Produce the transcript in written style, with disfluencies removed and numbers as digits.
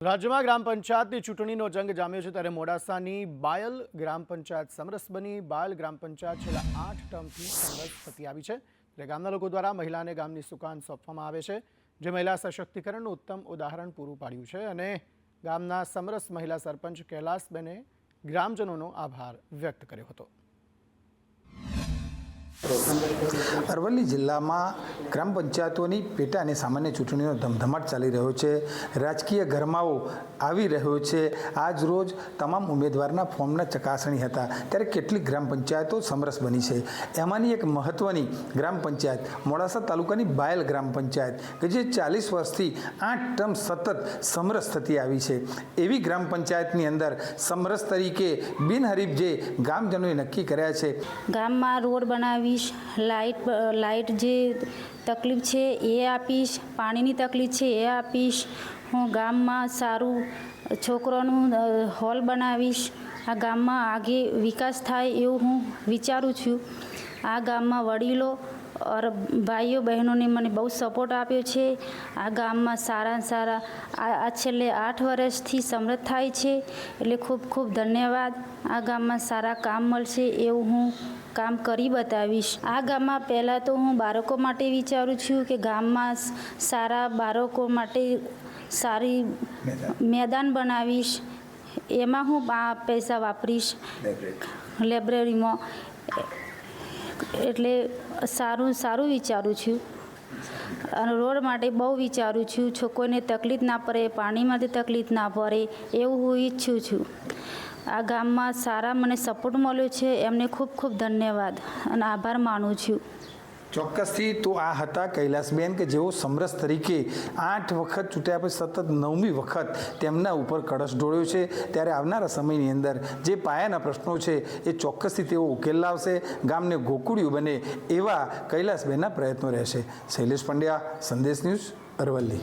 રાજ્યમાં ગ્રામ પંચાયતની ચૂંટણીનો જંગ જામ્યો છે ત્યારે મોડાસાની બાયલ ગ્રામ પંચાયત સમરસ બની. બાયલ ગ્રામ પંચાયત છેલ્લા 8 ટર્મથી સમરસ થતી આવી છે ત્યારે ગામના લોકો દ્વારા મહિલાને ગામની સુકાન સોંપવામાં આવે છે, જે મહિલા સશક્તિકરણનું ઉત્તમ ઉદાહરણ પૂરું પાડ્યું છે. અને ગામના સમરસ મહિલા સરપંચ કૈલાસબેને ગ્રામજનોનો આભાર વ્યક્ત કર્યો હતો. અરવલ્લી જિલ્લામાં ગ્રામ પંચાયતોની પેટા અને સામાન્ય ચૂંટણીનો ધમધમાટ ચાલી રહ્યો છે. રાજકીય ગરમાવો આવી રહ્યો છે. આજ રોજ તમામ ઉમેદવારના ફોર્મના ચકાસણી હતા ત્યારે કેટલીક ગ્રામ પંચાયતો સમરસ બની છે. એમાંની એક મહત્વની ગ્રામ પંચાયત મોડાસા તાલુકાની બાયલ ગ્રામ પંચાયત કે જે 40 વર્ષથી 8 ટર્મ સતત સમરસ થતી આવી છે. એવી ગ્રામ પંચાયતની અંદર સમરસ તરીકે બિનહરીફ જે ગામજનોએ નક્કી કર્યા છે. ગામમાં રોડ બનાવીશ, લાઇટ જે તકલીફ છે એ આપીશ, પાણીની તકલીફ છે એ આપીશ, હું ગામમાં સારું છોકરાનું હોલ બનાવીશ, આ ગામમાં આગે વિકાસ થાય એવું હું વિચારું છું. આ ગામમાં વડીલો और ભાઈઓ બહેનોને મને બહુ સપોર્ટ આપ્યો છે. આ ગામમાં સારા આ છેલ્લે 8 વર્ષથી સમૃદ્ધ થાય છે એટલે ખૂબ ખૂબ ધન્યવાદ. આ ગામમાં સારા કામ મળશે એવું હું કામ કરી બતાવીશ. આ ગામમાં પહેલાં તો હું બાળકો માટે વિચારું છું કે ગામમાં સારા બાળકો માટે સારી મેદાન બનાવીશ. એમાં હું પૈસા વાપરીશ લાઇબ્રેરીમાં, એટલે સારું વિચારું છું. અને રોડ માટે બહુ વિચારું છું, છોકરીને તકલીફ ના પડે, પાણીમાંથી તકલીફ ના પડે એવું હું ઈચ્છું છું. આ ગામમાં સારા મને સપોર્ટ મળ્યો છે, એમને ખૂબ ખૂબ ધન્યવાદ અને આભાર માનું છું. ચોક્કસથી તો આ હતા કૈલાસબેન કે જેઓ સમરસ તરીકે 8 વખત ચૂંટ્યા પછી સતત 9મી વખત તેમના ઉપર કળશ ઢોળ્યો છે. ત્યારે આવનારા સમયની અંદર જે પાયાના પ્રશ્નો છે એ ચોક્કસથી તેઓ ઉકેલ લાવશે, ગામને ગોકુળિયું બને એવા કૈલાસબેનના પ્રયત્નો રહેશે. શૈલેષ પંડ્યા, સંદેશ ન્યૂઝ, અરવલ્લી.